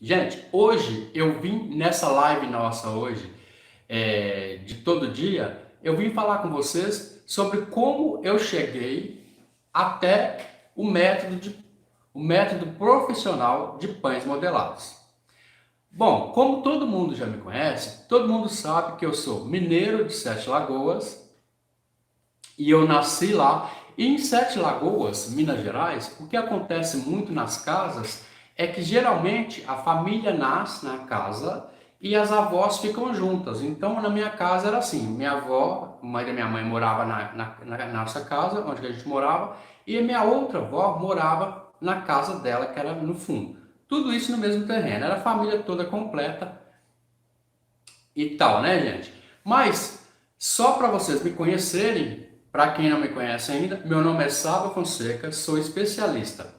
Gente, hoje eu vim nessa live nossa hoje, de todo dia, eu vim falar com vocês sobre como eu cheguei até o método profissional de pães modelados. Bom, como todo mundo já me conhece, todo mundo sabe que eu sou mineiro de Sete Lagoas e eu nasci lá. E em Sete Lagoas, Minas Gerais, o que acontece muito nas casas é que geralmente a família nasce na casa e as avós ficam juntas. Então, na minha casa era assim: minha avó, mãe da minha mãe, morava na nossa casa, onde a gente morava, e a minha outra avó morava na casa dela, que era no fundo. Tudo isso no mesmo terreno, era a família toda completa e tal, né, gente? Mas só para vocês me conhecerem, para quem não me conhece ainda, meu nome é Saba Fonseca, sou especialista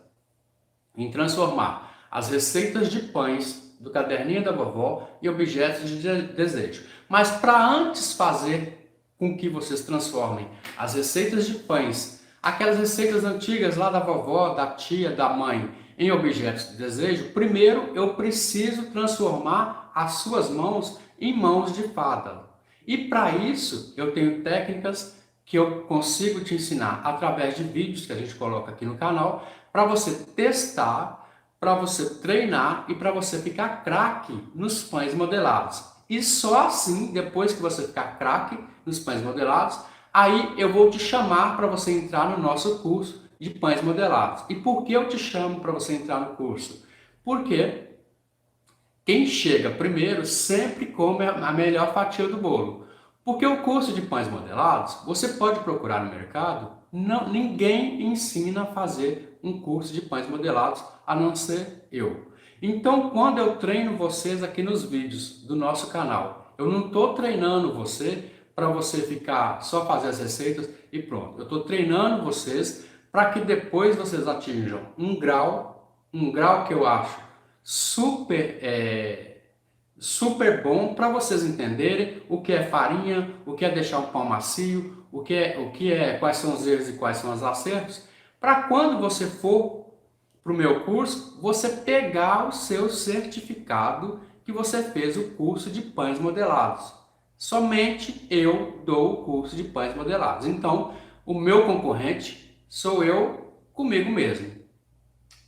em transformar as receitas de pães do caderninho da vovó em objetos de desejo. Mas para antes fazer com que vocês transformem as receitas de pães, aquelas receitas antigas lá da vovó, da tia, da mãe, em objetos de desejo, primeiro eu preciso transformar as suas mãos em mãos de fada. E para isso eu tenho técnicas que eu consigo te ensinar através de vídeos que a gente coloca aqui no canal, para você testar, para você treinar e para você ficar craque nos pães modelados. E só assim, depois que você ficar craque nos pães modelados, aí eu vou te chamar para você entrar no nosso curso de pães modelados. E por que eu te chamo para você entrar no curso? Porque quem chega primeiro sempre come a melhor fatia do bolo. Porque o curso de pães modelados, você pode procurar no mercado, não, ninguém ensina a fazer um curso de pães modelados a não ser eu. Então, quando eu treino vocês aqui nos vídeos do nosso canal, eu não estou treinando você para você ficar só fazer as receitas e pronto. Eu estou treinando vocês para que depois vocês atinjam um grau que eu acho super bom para vocês entenderem o que é farinha, o que é deixar um pão macio, quais são os erros e quais são os acertos, para quando você for para o meu curso, você pegar o seu certificado que você fez o curso de pães modelados. Somente eu dou o curso de pães modelados. Então, o meu concorrente sou eu comigo mesmo.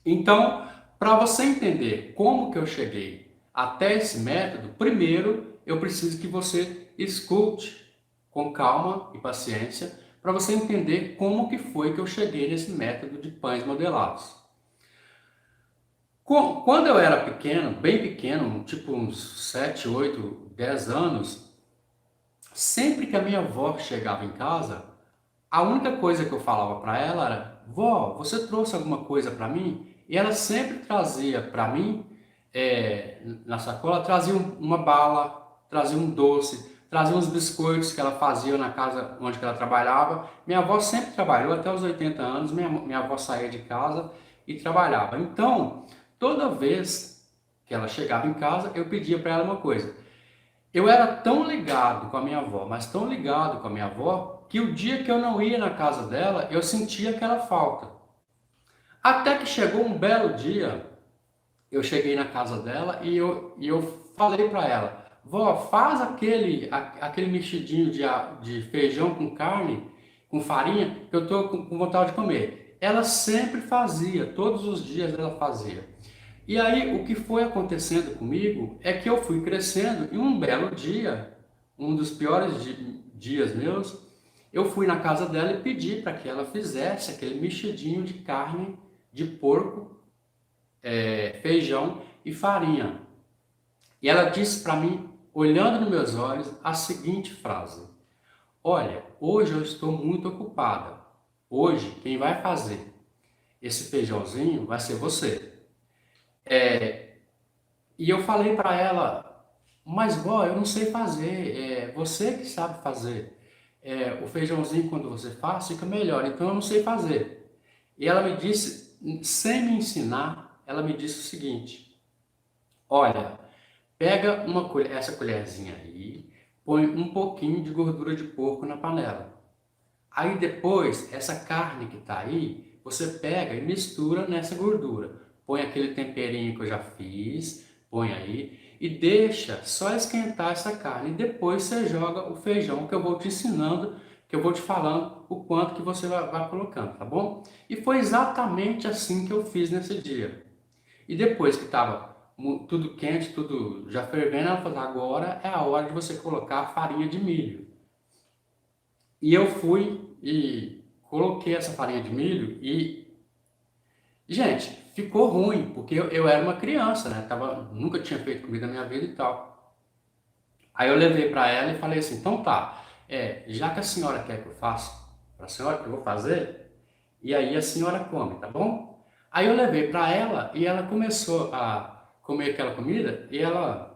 Então, para você entender como que eu cheguei até esse método, primeiro eu preciso que você escute com calma e paciência para você entender como que foi que eu cheguei nesse método de pães modelados. Quando eu era pequeno, bem pequeno, tipo uns 7, 8, 10 anos, sempre que a minha avó chegava em casa, a única coisa que eu falava para ela era: vó, você trouxe alguma coisa para mim? E ela sempre trazia para mim, na sacola, trazia uma bala, trazia um doce, trazia uns biscoitos que ela fazia na casa onde ela trabalhava. Minha avó sempre trabalhou até os 80 anos, minha avó saía de casa e trabalhava. Então, toda vez que ela chegava em casa, eu pedia para ela uma coisa. Eu era tão ligado com a minha avó, mas tão ligado com a minha avó, que o dia que eu não ia na casa dela, eu sentia aquela falta. Até que chegou um belo dia, eu cheguei na casa dela e eu falei para ela: vó, faz aquele mexidinho de feijão com carne, com farinha, que eu estou com vontade de comer. Ela sempre fazia, todos os dias ela fazia. E aí, o que foi acontecendo comigo é que eu fui crescendo e um belo dia, um dos piores dias meus, eu fui na casa dela e pedi para que ela fizesse aquele mexidinho de carne de porco, feijão e farinha. E ela disse para mim, olhando nos meus olhos, a seguinte frase: olha, hoje eu estou muito ocupada. Hoje, quem vai fazer esse feijãozinho vai ser você. E eu falei para ela: mas vó, eu não sei fazer, você que sabe fazer. O feijãozinho, quando você faz, fica melhor, então eu não sei fazer. E ela me disse, sem me ensinar, ela me disse o seguinte: olha, pega essa colherzinha aí, põe um pouquinho de gordura de porco na panela. Aí depois, essa carne que está aí, você pega e mistura nessa gordura. Põe aquele temperinho que eu já fiz, põe aí e deixa só esquentar essa carne. E depois você joga o feijão que eu vou te ensinando, que eu vou te falando o quanto que você vai colocando, tá bom? E foi exatamente assim que eu fiz nesse dia. E depois que estava tudo quente, tudo já fervendo, ela falou, agora é a hora de você colocar a farinha de milho. E eu fui e coloquei essa farinha de milho e, gente, ficou ruim, porque eu era uma criança, né? Nunca tinha feito comida na minha vida e tal. Aí eu levei para ela e falei assim, então tá, já que a senhora quer que eu faça, para a senhora que eu vou fazer, e aí a senhora come, tá bom? Aí eu levei para ela e ela começou a comer aquela comida e ela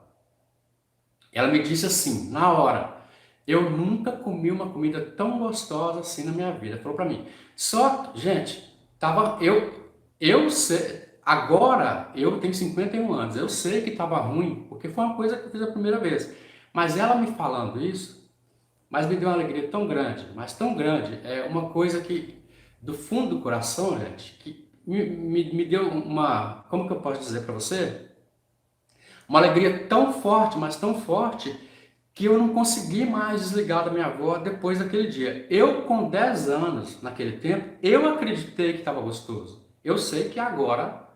me disse assim, na hora, eu nunca comi uma comida tão gostosa assim na minha vida. Falou para mim. Só que, gente, eu sei, agora eu tenho 51 anos, eu sei que estava ruim, porque foi uma coisa que eu fiz a primeira vez. Mas ela me falando isso, mas me deu uma alegria tão grande, mas tão grande, é uma coisa que, do fundo do coração, gente, que me deu uma, como que eu posso dizer para você? Uma alegria tão forte, mas tão forte, que eu não consegui mais desligar da minha avó depois daquele dia. Eu, com 10 anos, naquele tempo, eu acreditei que estava gostoso. Eu sei que agora,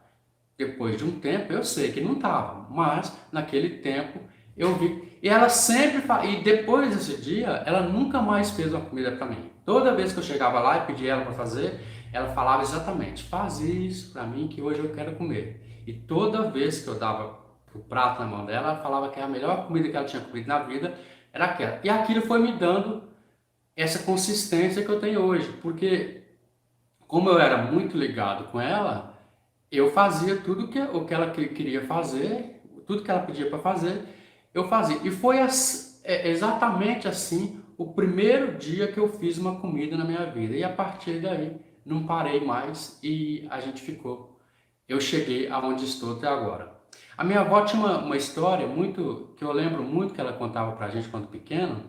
depois de um tempo, eu sei que não estava, mas naquele tempo eu vi. E ela sempre, e depois desse dia, ela nunca mais fez uma comida para mim. Toda vez que eu chegava lá e pedia ela para fazer, ela falava exatamente: faz isso para mim que hoje eu quero comer. E toda vez que eu dava o prato na mão dela, ela falava que a melhor comida que ela tinha comido na vida era aquela. E aquilo foi me dando essa consistência que eu tenho hoje, porque como eu era muito ligado com ela, eu fazia tudo o que ela queria fazer, tudo que ela pedia para fazer, eu fazia. E foi exatamente assim o primeiro dia que eu fiz uma comida na minha vida. E a partir daí não parei mais e a gente ficou. Eu cheguei aonde estou até agora. A minha avó tinha uma história muito que eu lembro muito que ela contava para a gente quando pequeno.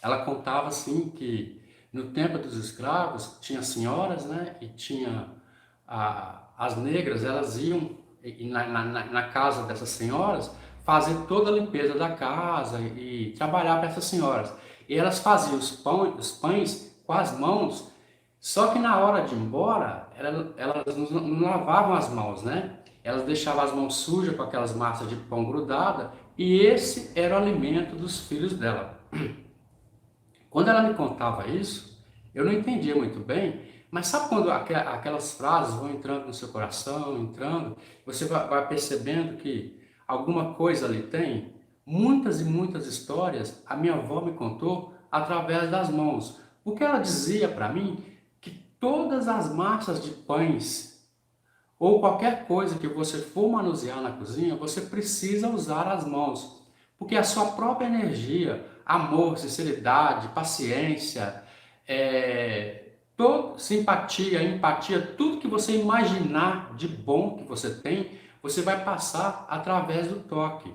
Ela contava assim que no tempo dos escravos tinha senhoras, né? E tinha as negras, elas iam na casa dessas senhoras fazer toda a limpeza da casa e trabalhar para essas senhoras. E elas faziam os pães com as mãos, só que na hora de ir embora, elas não lavavam as mãos, né? Elas deixavam as mãos sujas com aquelas massas de pão grudada, e esse era o alimento dos filhos dela. Quando ela me contava isso, eu não entendia muito bem, mas sabe quando aquelas frases vão entrando no seu coração, entrando, você vai percebendo que alguma coisa ali tem? Muitas e muitas histórias a minha avó me contou através das mãos, porque ela dizia para mim que todas as massas de pães ou qualquer coisa que você for manusear na cozinha, você precisa usar as mãos, porque a sua própria energia, amor, sinceridade, paciência, simpatia, empatia, tudo que você imaginar de bom que você tem, você vai passar através do toque.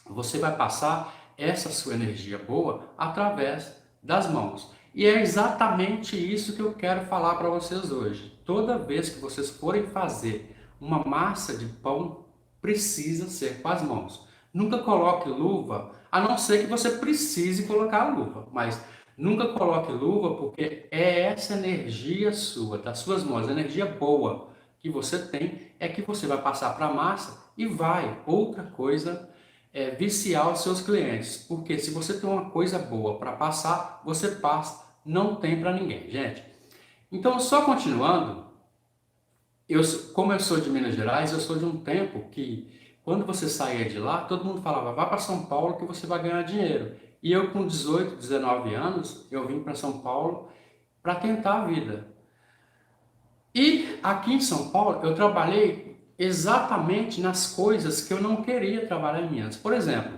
Você vai passar essa sua energia boa através das mãos. E é exatamente isso que eu quero falar para vocês hoje. Toda vez que vocês forem fazer uma massa de pão, precisa ser com as mãos. Nunca coloque luva, a não ser que você precise colocar a luva, mas nunca coloque luva porque é essa energia sua, das suas mãos, a energia boa que você tem, é que você vai passar para a massa e vai. Outra coisa viciar os seus clientes, porque se você tem uma coisa boa para passar, você passa, não tem para ninguém, gente. Então, só continuando, como eu sou de Minas Gerais, eu sou de um tempo que, quando você saía de lá, todo mundo falava, vá para São Paulo que você vai ganhar dinheiro. E eu, com 18, 19 anos, eu vim para São Paulo para tentar a vida. E aqui em São Paulo, eu trabalhei exatamente nas coisas que eu não queria trabalhar em Minas. Por exemplo,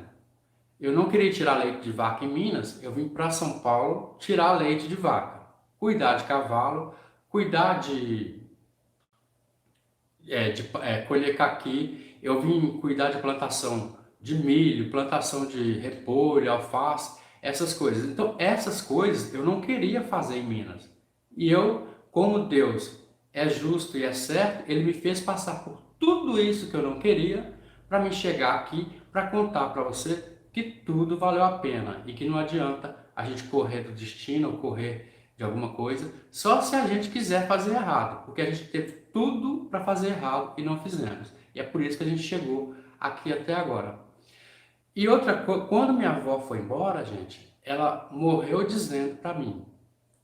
eu não queria tirar leite de vaca em Minas, eu vim para São Paulo tirar leite de vaca, cuidar de cavalo, cuidar de colher caqui, eu vim cuidar de plantação de milho, plantação de repolho, alface, essas coisas. Então, essas coisas eu não queria fazer em Minas. E eu, como Deus é justo e é certo, Ele me fez passar por tudo isso que eu não queria, para mim chegar aqui para contar para você que tudo valeu a pena e que não adianta a gente correr do destino ou correr de alguma coisa só se a gente quiser fazer errado, porque a gente teve tudo para fazer errado e não fizemos. E é por isso que a gente chegou aqui até agora. E outra coisa, quando minha avó foi embora, gente, ela morreu dizendo para mim: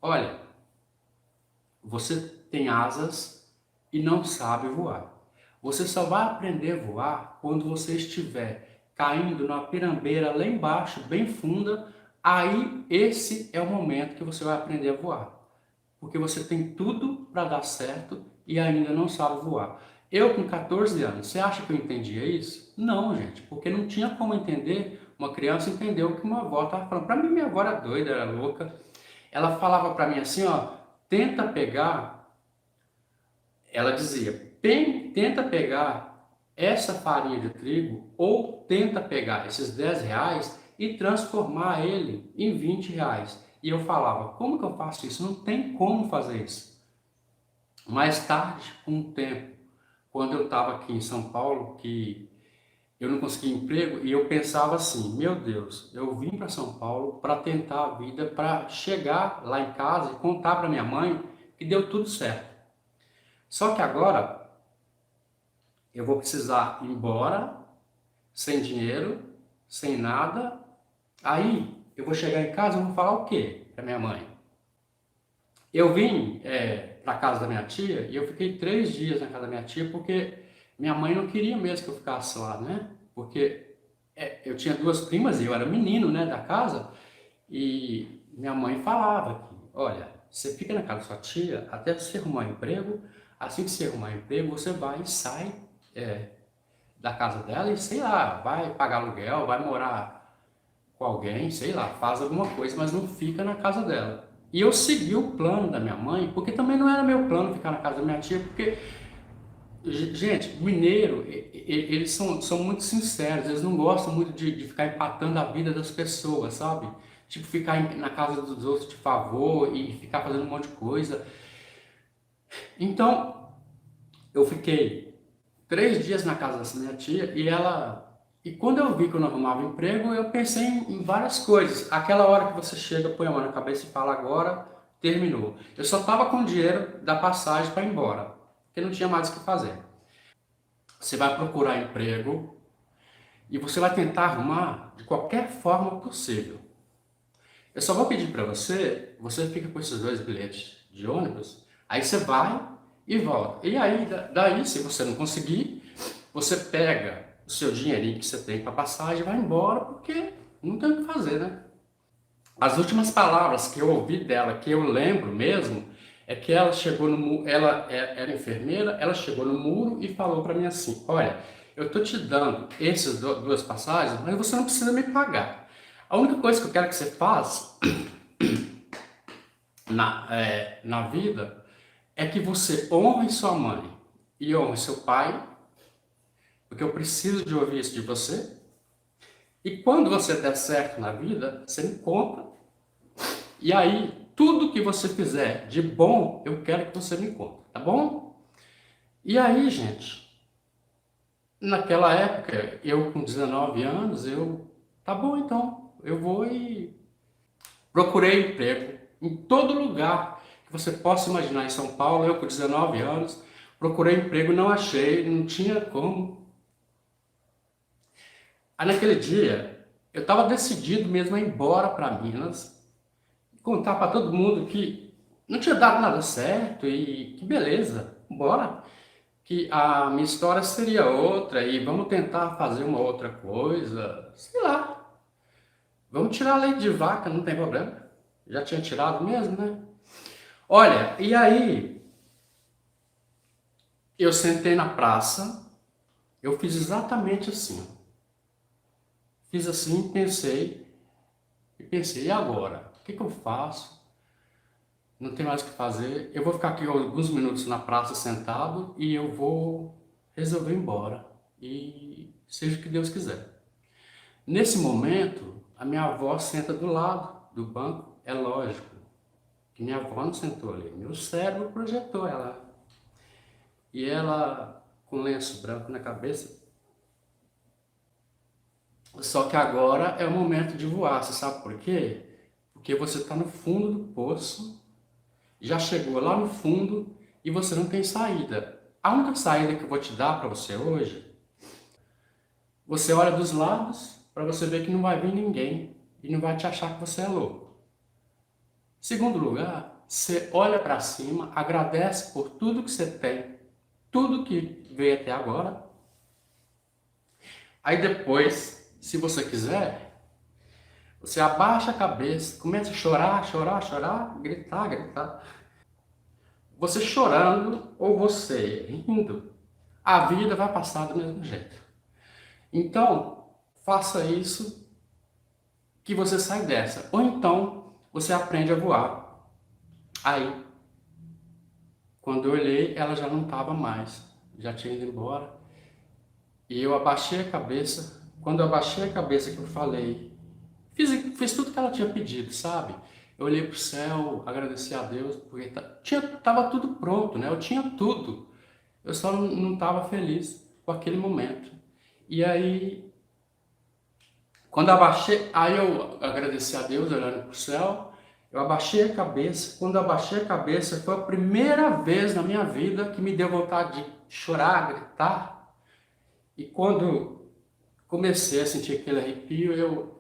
olha, você tem asas e não sabe voar. Você só vai aprender a voar quando você estiver caindo numa pirambeira lá embaixo, bem funda. Aí esse é o momento que você vai aprender a voar. Porque você tem tudo para dar certo e ainda não sabe voar. Eu com 14 anos, você acha que eu entendia isso? Não, gente, porque não tinha como entender. Uma criança entender o que uma avó estava falando. Para mim, minha avó era doida, era louca. Ela falava para mim assim, ó, tenta pegar, ela dizia, tenta pegar essa farinha de trigo ou tenta pegar esses 10 reais e transformar ele em 20 reais. E eu falava, como que eu faço isso? Não tem como fazer isso. Mais tarde, com o tempo, quando eu estava aqui em São Paulo, que eu não conseguia emprego, e eu pensava assim, meu Deus, eu vim para São Paulo para tentar a vida, para chegar lá em casa e contar para minha mãe que deu tudo certo. Só que agora eu vou precisar ir embora, sem dinheiro, sem nada. Aí eu vou chegar em casa e vou falar o quê para minha mãe? Eu vim para casa da minha tia e eu fiquei 3 dias na casa da minha tia porque minha mãe não queria mesmo que eu ficasse lá, né? Porque eu tinha 2 primas e eu era menino, né, da casa. E minha mãe falava que, olha, você fica na casa da sua tia até você arrumar um emprego. Assim que você arrumar um emprego, você vai e sai é, da casa dela e, sei lá, vai pagar aluguel, vai morar com alguém, sei lá, faz alguma coisa, mas não fica na casa dela. E eu segui o plano da minha mãe, porque também não era meu plano ficar na casa da minha tia, porque, gente, mineiro, eles são muito sinceros, eles não gostam muito de ficar empatando a vida das pessoas, sabe? Tipo, ficar na casa dos outros de favor e ficar fazendo um monte de coisa. Então, eu fiquei 3 dias na casa dessa minha tia e ela. E quando eu vi que eu não arrumava emprego, eu pensei em várias coisas. Aquela hora que você chega, põe a mão na cabeça e fala agora, terminou. Eu só estava com o dinheiro da passagem para ir embora, porque não tinha mais o que fazer. Você vai procurar emprego e você vai tentar arrumar de qualquer forma possível. Eu só vou pedir para você, você fica com esses 2 bilhetes de ônibus, aí você vai e volta. E aí, daí, se você não conseguir, você pega o seu dinheirinho que você tem para passagem e vai embora, porque não tem o que fazer, né? As últimas palavras que eu ouvi dela, que eu lembro mesmo, é que ela chegou no muro, ela era enfermeira, ela chegou no muro e falou para mim assim: olha, eu tô te dando essas 2 passagens, mas você não precisa me pagar. A única coisa que eu quero que você faça na vida é que você honre sua mãe e honre seu pai, porque eu preciso de ouvir isso de você. E quando você der certo na vida, você me conta. E aí, tudo que você fizer de bom, eu quero que você me conte, tá bom? E aí, gente, naquela época, eu com 19 anos, tá bom então, eu vou e procurei emprego em todo lugar que você possa imaginar em São Paulo. Eu com 19 anos, procurei emprego, não achei, não tinha como. Aí naquele dia, eu estava decidido mesmo a ir embora para Minas, contar para todo mundo que não tinha dado nada certo e que beleza, bora. Que a minha história seria outra e vamos tentar fazer uma outra coisa, sei lá. Vamos tirar leite de vaca, não tem problema. Já tinha tirado mesmo, né? Olha, e aí eu sentei na praça, eu fiz exatamente assim. Fiz assim, pensei, e agora? O que eu faço? Não tem mais o que fazer. Eu vou ficar aqui alguns minutos na praça sentado e eu vou resolver ir embora. E seja o que Deus quiser. Nesse momento, a minha avó senta do lado do banco. É lógico que minha avó não sentou ali. Meu cérebro projetou ela. E ela, com lenço branco na cabeça, Só que agora é o momento de voar. Você sabe por quê? Porque você está no fundo do poço, já chegou lá no fundo e você não tem saída. A única saída que eu vou te dar para você hoje, você olha dos lados para você ver que não vai vir ninguém e não vai te achar que você é louco. Segundo lugar, você olha para cima, agradece por tudo que você tem, tudo que veio até agora. Aí depois, se você quiser, você abaixa a cabeça, começa a chorar, chorar, chorar, gritar, gritar. Você chorando ou você rindo, a vida vai passar do mesmo jeito. Então, faça isso que você sai dessa. Ou então, você aprende a voar. Aí, quando eu olhei, ela já não estava mais. Já tinha ido embora. E eu abaixei a cabeça. Quando eu abaixei a cabeça que eu falei, fiz tudo que ela tinha pedido, sabe? Eu olhei para o céu, agradeci a Deus, porque tava tudo pronto, né? Eu tinha tudo. Eu só não estava feliz com aquele momento. E aí, quando eu abaixei, aí eu agradeci a Deus, olhando para o céu, eu abaixei a cabeça. Quando eu abaixei a cabeça, foi a primeira vez na minha vida que me deu vontade de chorar, gritar. E quando comecei a sentir aquele arrepio,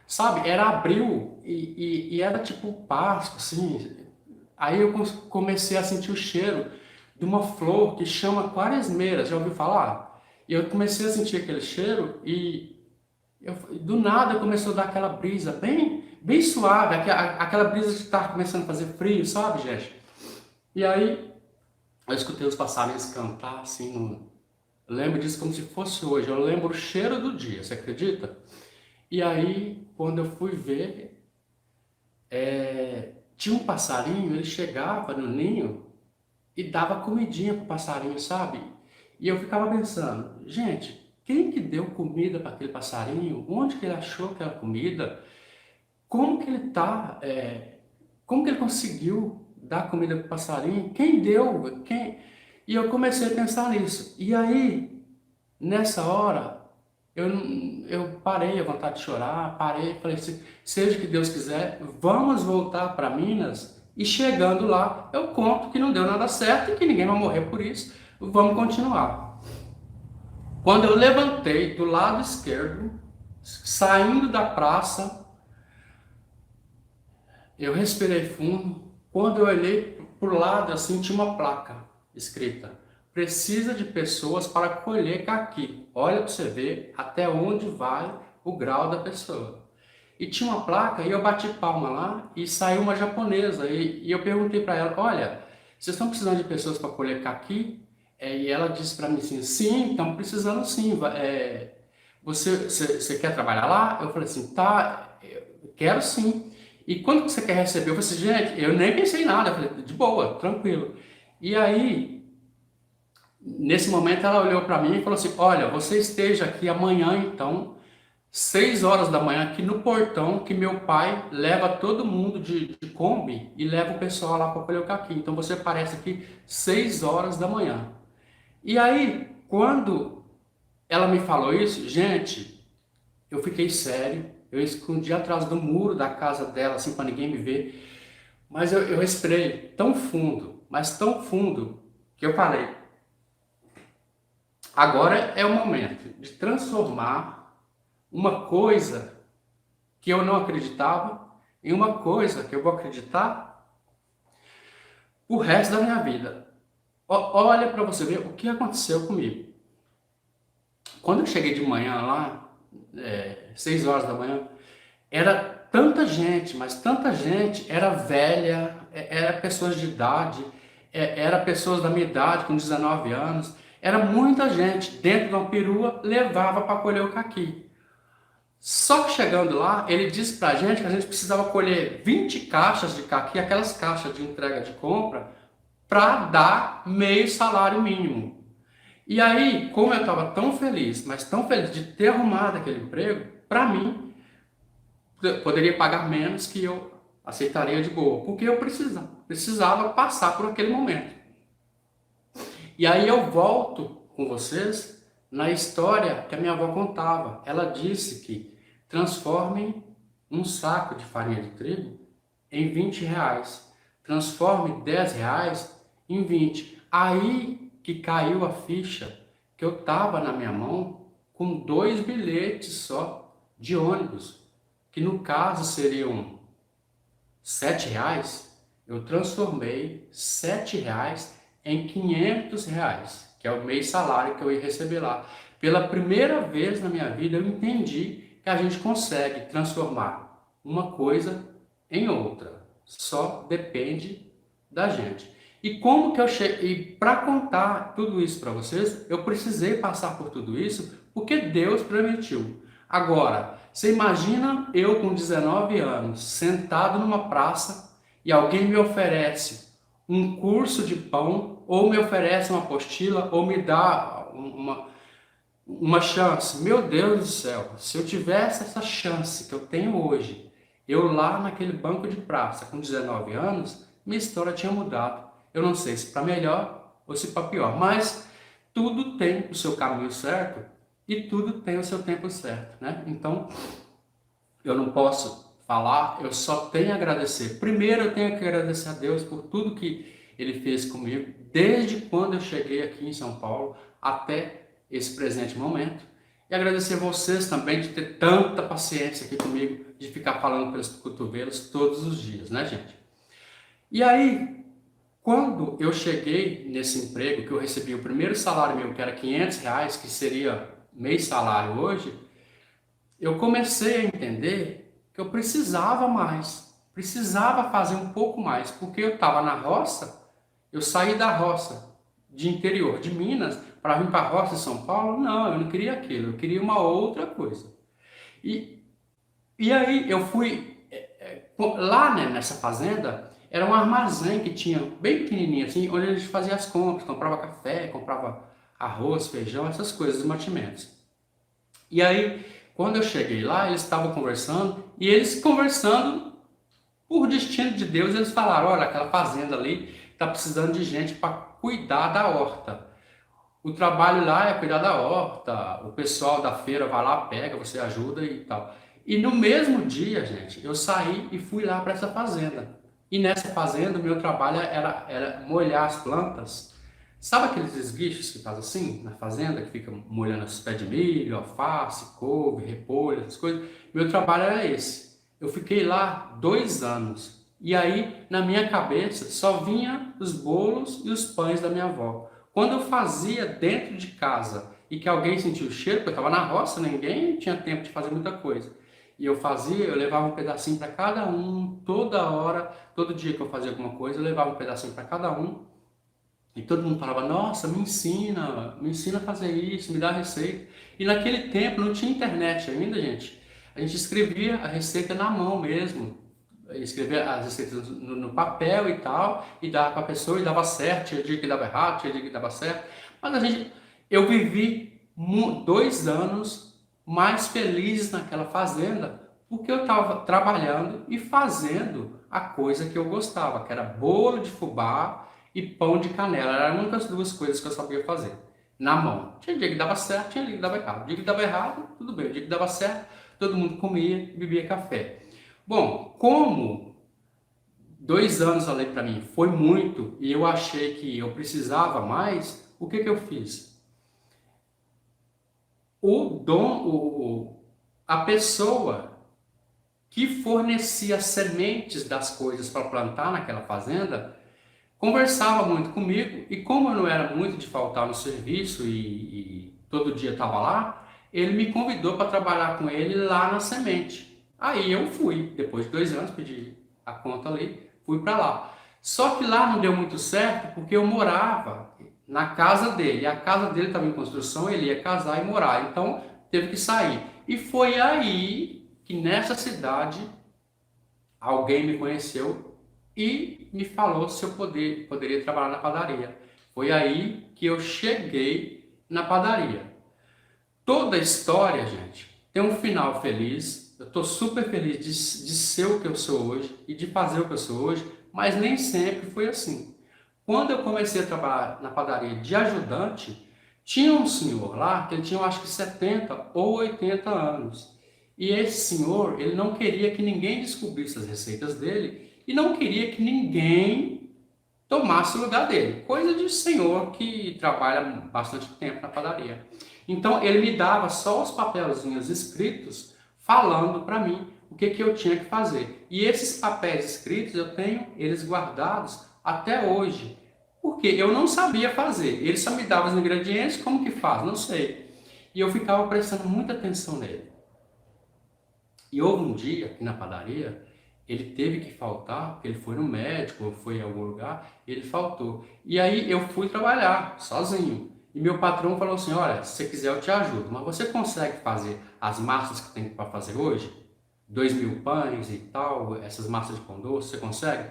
sabe, era abril e era tipo Páscoa, assim. Aí eu comecei a sentir o cheiro de uma flor que chama quaresmeira, já ouviu falar? E eu comecei a sentir aquele cheiro e do nada começou a dar aquela brisa bem suave, aquela brisa de estar começando a fazer frio, sabe, gente? E aí eu escutei os passarinhos cantar assim, eu lembro disso como se fosse hoje, eu lembro o cheiro do dia, você acredita? E aí, quando eu fui ver, tinha um passarinho, ele chegava no ninho e dava comidinha pro passarinho, sabe? E eu ficava pensando, gente, quem que deu comida para aquele passarinho? Onde que ele achou aquela comida? Como que ele tá? Como que ele conseguiu dar comida pro passarinho? Quem deu? Quem? E eu comecei a pensar nisso. E aí, nessa hora, eu, eu parei a vontade de chorar, parei, falei assim, seja o que Deus quiser, vamos voltar para Minas. E chegando lá, eu conto que não deu nada certo e que ninguém vai morrer por isso. Vamos continuar. Quando eu levantei do lado esquerdo, saindo da praça, eu respirei fundo. Quando eu olhei para o lado, assim, tinha uma placa escrita: precisa de pessoas para colher caqui. Olha para você ver até onde vai o grau da pessoa. E tinha uma placa e eu bati palma lá e saiu uma japonesa. E eu perguntei para ela: olha, vocês estão precisando de pessoas para colher caqui? E ela disse para mim assim: sim, estamos precisando sim. Você quer trabalhar lá? Eu falei assim: tá, eu quero sim. E quando que você quer receber? Eu falei assim, gente, eu nem pensei em nada. Eu falei, de boa, tranquilo. E aí, nesse momento, ela olhou para mim e falou assim: olha, você esteja aqui amanhã, então, 6 horas da manhã, aqui no portão, que meu pai leva todo mundo de Kombi e leva o pessoal lá para colher o caqui. Então, você aparece aqui 6 horas da manhã. E aí, quando ela me falou isso, gente, eu fiquei sério. Eu escondi atrás do muro da casa dela, assim, para ninguém me ver. Mas eu respirei tão fundo, mas tão fundo, que eu falei: agora é o momento de transformar uma coisa que eu não acreditava em uma coisa que eu vou acreditar o resto da minha vida. Olha para você ver o que aconteceu comigo. Quando eu cheguei de manhã lá, 6 horas da manhã, era tanta gente, mas tanta gente, era velha, era pessoas de idade, era pessoas da minha idade, com 19 anos, era muita gente dentro de uma perua, levava para colher o caqui. Só que chegando lá, ele disse para a gente precisava colher 20 caixas de caqui, aquelas caixas de entrega de compra, para dar meio salário mínimo. E aí, como eu estava tão feliz, mas tão feliz de ter arrumado aquele emprego, para mim, poderia pagar menos que eu aceitaria de boa, porque eu precisava passar por aquele momento. E aí eu volto com vocês na história que a minha avó contava. Ela disse que transformem um saco de farinha de trigo em R$ 20. Transforme R$ 10 em 20. Aí que caiu a ficha que eu estava na minha mão com 2 bilhetes só de ônibus, que no caso seriam R$ 7. Eu transformei R$ 7 em R$ 500, que é o mês salário que eu ia receber lá. Pela primeira vez na minha vida eu entendi que a gente consegue transformar uma coisa em outra. Só depende da gente. E como que eu cheguei? Para contar tudo isso para vocês, eu precisei passar por tudo isso porque Deus permitiu. Agora, você imagina eu com 19 anos, sentado numa praça e alguém me oferece um curso de pão, ou me oferece uma apostila, ou me dá uma chance. Meu Deus do céu, se eu tivesse essa chance que eu tenho hoje, eu lá naquele banco de praça com 19 anos, minha história tinha mudado. Eu não sei se para melhor ou se para pior, mas tudo tem o seu caminho certo e tudo tem o seu tempo certo, né? Então, eu não posso falar, eu só tenho a agradecer. Primeiro, eu tenho que agradecer a Deus por tudo que Ele fez comigo, desde quando eu cheguei aqui em São Paulo até esse presente momento. E agradecer a vocês também de ter tanta paciência aqui comigo, de ficar falando pelos cotovelos todos os dias, né, gente? E aí, quando eu cheguei nesse emprego, que eu recebi o primeiro salário meu, que era R$ 500, que seria meio salário hoje, eu comecei a entender que eu precisava mais, precisava fazer um pouco mais, porque eu estava na roça, eu saí da roça de interior de Minas para vir para a roça de São Paulo. Não, eu não queria aquilo, eu queria uma outra coisa. E, e aí eu fui lá, né, nessa fazenda, era um armazém que tinha bem pequenininho assim, onde a gente fazia as compras, comprava café, comprava arroz, feijão, essas coisas, os mantimentos. E aí, quando eu cheguei lá, eles estavam conversando, e eles conversando, por destino de Deus, eles falaram: olha, aquela fazenda ali está precisando de gente para cuidar da horta. O trabalho lá é cuidar da horta, o pessoal da feira vai lá, pega, você ajuda e tal. E no mesmo dia, gente, eu saí e fui lá para essa fazenda. E nessa fazenda, o meu trabalho era molhar as plantas. Sabe aqueles esguichos que faz assim, na fazenda, que fica molhando os pés de milho, alface, couve, repolho, essas coisas? Meu trabalho era esse. Eu fiquei lá 2 anos. E aí, na minha cabeça, só vinha os bolos e os pães da minha avó. Quando eu fazia dentro de casa e que alguém sentia o cheiro, porque eu estava na roça, ninguém tinha tempo de fazer muita coisa. E eu fazia, eu levava um pedacinho para cada um, toda hora, todo dia que eu fazia alguma coisa, eu levava um pedacinho para cada um. E todo mundo falava: nossa, me ensina a fazer isso, me dá a receita. E naquele tempo não tinha internet ainda, gente. A gente escrevia a receita na mão mesmo. Escrevia as receitas no papel e tal, e dava para a pessoa e dava certo. Tinha dia que dava errado, tinha dia que dava certo. Mas eu vivi 2 anos mais felizes naquela fazenda, porque eu estava trabalhando e fazendo a coisa que eu gostava, que era bolo de fubá e pão de canela. Eram as únicas duas coisas que eu sabia fazer na mão. Tinha dia que dava certo, tinha dia que dava errado. Dia que dava errado, tudo bem. Dia que dava certo, todo mundo comia e bebia café. Bom, como 2 anos ali para mim foi muito e eu achei que eu precisava mais, o que que eu fiz? A pessoa que fornecia sementes das coisas para plantar naquela fazenda conversava muito comigo, e como eu não era muito de faltar no serviço e todo dia estava lá, ele me convidou para trabalhar com ele lá na semente. Aí eu fui, depois de 2 anos, pedi a conta ali, fui para lá. Só que lá não deu muito certo porque eu morava na casa dele. A casa dele estava em construção, ele ia casar e morar, então teve que sair. E foi aí que nessa cidade alguém me conheceu e me falou se eu poderia trabalhar na padaria. Foi aí que eu cheguei na padaria. Toda história, gente, tem um final feliz. Eu estou super feliz de ser o que eu sou hoje e de fazer o que eu sou hoje, mas nem sempre foi assim. Quando eu comecei a trabalhar na padaria de ajudante, Tinha um senhor lá que ele tinha, eu acho que 70 ou 80 anos. E esse senhor, ele não queria que ninguém descobrisse as receitas dele e não queria que ninguém tomasse o lugar dele. Coisa de senhor que trabalha bastante tempo na padaria. Então ele me dava só os papelzinhos escritos falando para mim o que eu tinha que fazer. E esses papéis escritos eu tenho eles guardados até hoje. Porque eu não sabia fazer. Ele só me dava os ingredientes, como que faz? Não sei. E eu ficava prestando muita atenção nele. E houve um dia aqui na padaria, ele teve que faltar, porque ele foi no médico ou foi em algum lugar, ele faltou. E aí eu fui trabalhar sozinho. E meu patrão falou assim: olha, se você quiser eu te ajudo, mas você consegue fazer as massas que tem para fazer hoje? 2.000 pães e tal, essas massas de pão doce, você consegue?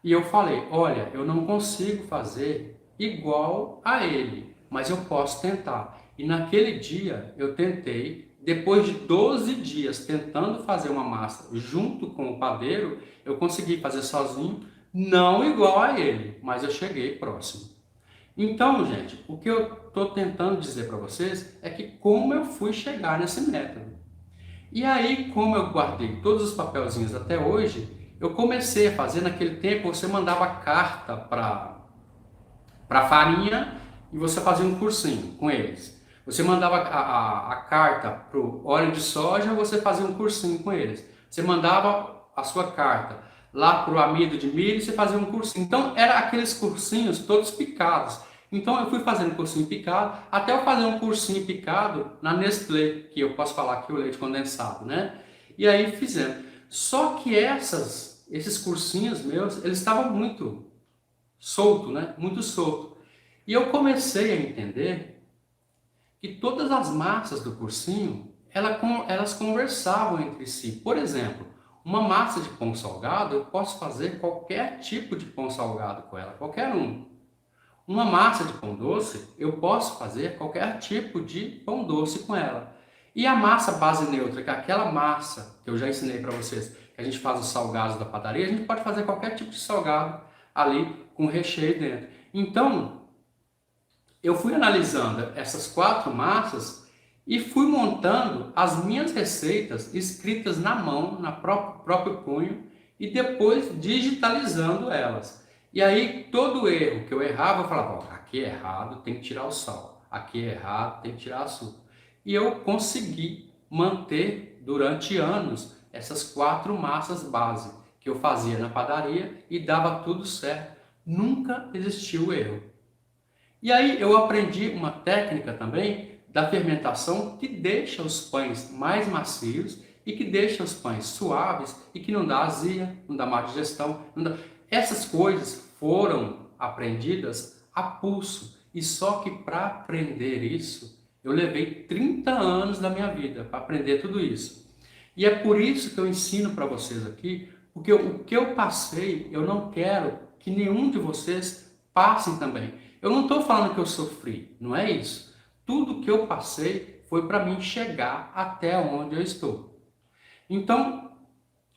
E eu falei: olha, eu não consigo fazer igual a ele, mas eu posso tentar. E naquele dia eu tentei. Depois de 12 dias tentando fazer uma massa junto com o padeiro, eu consegui fazer sozinho, não igual a ele, mas eu cheguei próximo. Então, gente, o que eu estou tentando dizer para vocês é que como eu fui chegar nesse método. E aí, como eu guardei todos os papelzinhos até hoje, eu comecei a fazer. Naquele tempo, você mandava carta para farinha e você fazia um cursinho com eles. Você mandava a carta para o óleo de soja, você fazia um cursinho com eles. Você mandava a sua carta lá para o amido de milho, você fazia um cursinho. Então, eram aqueles cursinhos todos picados. Então, eu fui fazendo cursinho picado, até eu fazer um cursinho picado na Nestlé, que eu posso falar aqui o leite condensado, né? E aí fizemos. Só que esses cursinhos meus, eles estavam muito solto, né? Muito solto. E eu comecei a entender que todas as massas do cursinho, elas conversavam entre si. Por exemplo, uma massa de pão salgado, eu posso fazer qualquer tipo de pão salgado com ela, qualquer um. Uma massa de pão doce, eu posso fazer qualquer tipo de pão doce com ela. E a massa base neutra, que é aquela massa que eu já ensinei para vocês, que a gente faz os salgados da padaria, a gente pode fazer qualquer tipo de salgado ali com recheio dentro. Então, eu fui analisando essas 4 massas e fui montando as minhas receitas escritas na mão, na próprio punho, e depois digitalizando elas. E aí, todo erro que eu errava, eu falava: ó, aqui é errado, tem que tirar o sal. Aqui é errado, tem que tirar o açúcar. E eu consegui manter durante anos essas 4 massas base que eu fazia na padaria e dava tudo certo. Nunca existiu erro. E aí eu aprendi uma técnica também da fermentação que deixa os pães mais macios e que deixa os pães suaves e que não dá azia, não dá má digestão. Essas coisas foram aprendidas a pulso. E só que para aprender isso, eu levei 30 anos da minha vida para aprender tudo isso. E é por isso que eu ensino para vocês aqui, porque o que eu passei, eu não quero que nenhum de vocês passem também. Eu não estou falando que eu sofri, não é isso. Tudo que eu passei foi para mim chegar até onde eu estou. Então,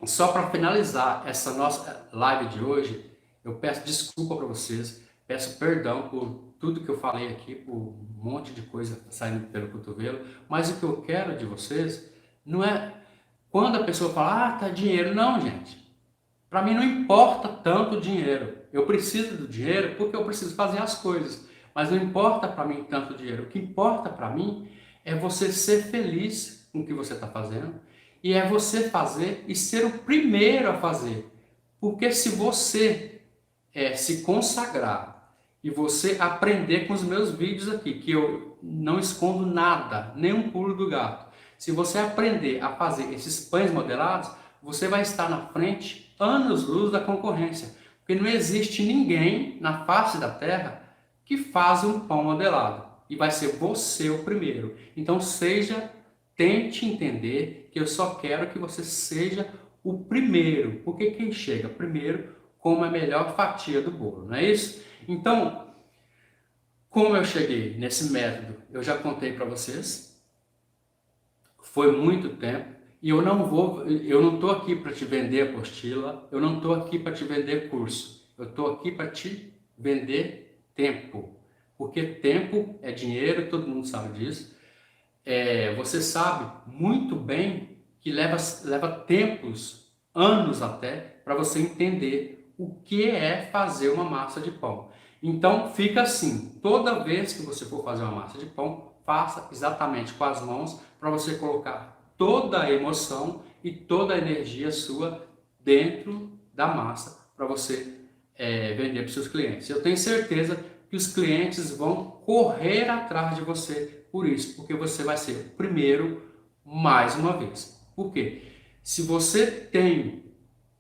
só para finalizar essa nossa live de hoje, eu peço desculpa para vocês, peço perdão por tudo que eu falei aqui, por um monte de coisa saindo pelo cotovelo, mas o que eu quero de vocês não é quando a pessoa fala: ah, tá dinheiro. Não, gente. Para mim não importa tanto o dinheiro. Eu preciso do dinheiro porque eu preciso fazer as coisas. Mas não importa para mim tanto o dinheiro. O que importa para mim é você ser feliz com o que você está fazendo. E é você fazer e ser o primeiro a fazer. Porque se você se consagrar e você aprender com os meus vídeos aqui, que eu não escondo nada, nem um pulo do gato. Se você aprender a fazer esses pães modelados, você vai estar na frente anos-luz da concorrência. Porque não existe ninguém na face da terra que faz um pão modelado. E vai ser você o primeiro. Então tente entender que eu só quero que você seja o primeiro. Porque quem chega primeiro come a melhor fatia do bolo, não é isso? Então, como eu cheguei nesse método, eu já contei para vocês. Foi muito tempo. E eu não estou aqui para te vender apostila, eu não estou aqui para te vender curso, eu estou aqui para te vender tempo. porque tempo é dinheiro, todo mundo sabe disso. Você sabe muito bem que leva tempos, anos até, para você entender o que é fazer uma massa de pão. Então fica assim, toda vez que você for fazer uma massa de pão, faça exatamente com as mãos, para você colocar toda a emoção e toda a energia sua dentro da massa, para você vender para os seus clientes. Eu tenho certeza que os clientes vão correr atrás de você por isso, porque você vai ser o primeiro mais uma vez. Por quê? Se você tem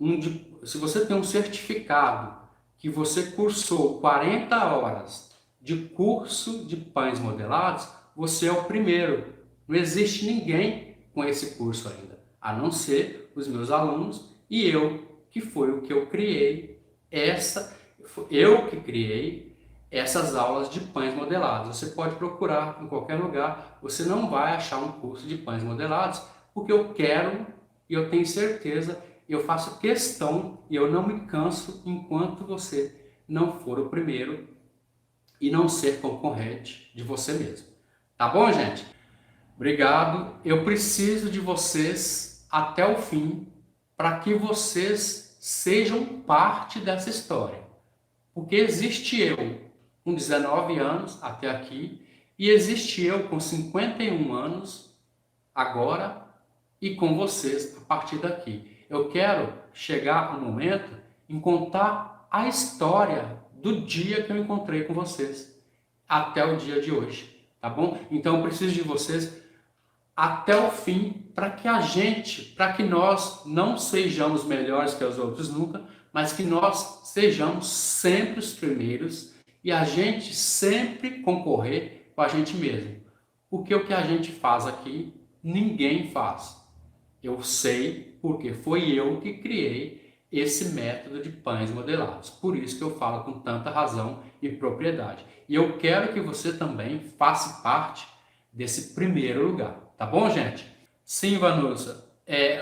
um certificado que você cursou 40 horas de curso de pães modelados, você é o primeiro. Não existe ninguém com esse curso ainda, a não ser os meus alunos e eu, que foi o que eu criei, eu que criei essas aulas de pães modelados. Você pode procurar em qualquer lugar, você não vai achar um curso de pães modelados, porque eu quero e eu tenho certeza, eu faço questão e eu não me canso enquanto você não for o primeiro e não ser concorrente de você mesmo. Tá bom, gente? Obrigado. Eu preciso de vocês até o fim para que vocês sejam parte dessa história. Porque existe eu com 19 anos até aqui e existe eu com 51 anos agora e com vocês a partir daqui. Eu quero chegar no momento em contar a história do dia que eu encontrei com vocês até o dia de hoje, tá bom? Então eu preciso de vocês até o fim para que nós não sejamos melhores que os outros nunca, mas que nós sejamos sempre os primeiros e a gente sempre concorrer com a gente mesmo. Porque o que a gente faz aqui, ninguém faz. Eu sei porque foi eu que criei esse método de pães modelados. Por isso que eu falo com tanta razão e propriedade. E eu quero que você também faça parte desse primeiro lugar. Tá bom, gente? Sim, Vanusa.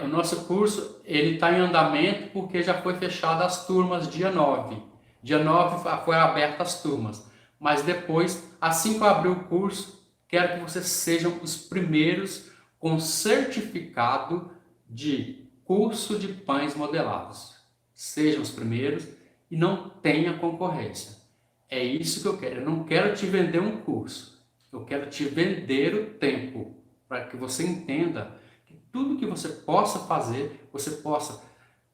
O nosso curso ele está em andamento porque já foi fechado as turmas dia 9. Dia 9 foi aberta as turmas. Mas depois, assim que eu abrir o curso, quero que vocês sejam os primeiros com certificado de curso de pães modelados. Sejam os primeiros e não tenha concorrência. É isso que eu quero. Eu não quero te vender um curso. Eu quero te vender o tempo para que você entenda que tudo que você possa fazer,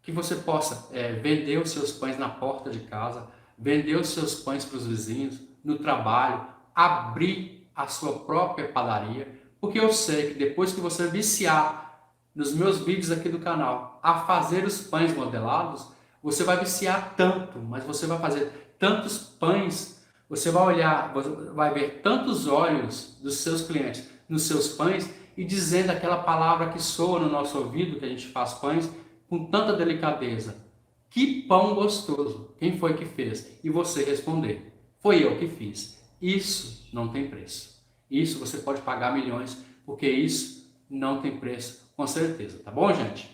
que você possa vender os seus pães na porta de casa, vender os seus pães para os vizinhos, no trabalho, abrir a sua própria padaria, porque eu sei que depois que você viciar nos meus vídeos aqui do canal a fazer os pães modelados, você vai viciar tanto, mas você vai fazer tantos pães, você vai olhar, vai ver tantos olhos dos seus clientes nos seus pães e dizendo aquela palavra que soa no nosso ouvido, que a gente faz pães com tanta delicadeza. Que pão gostoso! Quem foi que fez? E você responder, foi eu que fiz. Isso não tem preço. Isso você pode pagar milhões, porque isso não tem preço, com certeza. Tá bom, gente?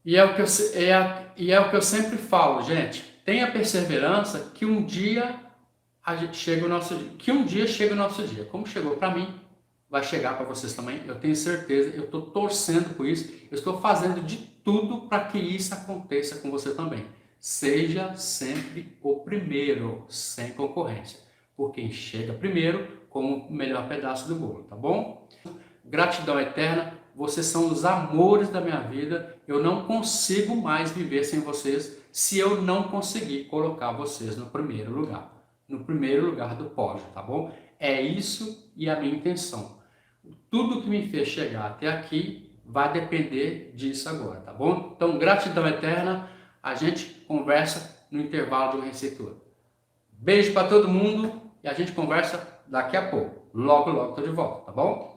E é o que eu sempre falo, gente. Tenha perseverança que um dia chega o nosso dia. Como chegou para mim, vai chegar para vocês também. Eu tenho certeza, eu estou torcendo por isso. Eu estou fazendo de tudo para que isso aconteça com você também. Seja sempre o primeiro, sem concorrência. Por quem chega primeiro, como o melhor pedaço do bolo, tá bom? Gratidão eterna. Vocês são os amores da minha vida. Eu não consigo mais viver sem vocês se eu não conseguir colocar vocês no primeiro lugar. No primeiro lugar do pódio, tá bom? É isso e a minha intenção. Tudo que me fez chegar até aqui vai depender disso agora, tá bom? Então, gratidão eterna. A gente conversa no intervalo de uma receita. Beijo para todo mundo e a gente conversa daqui a pouco. Logo, logo tô de volta, tá bom?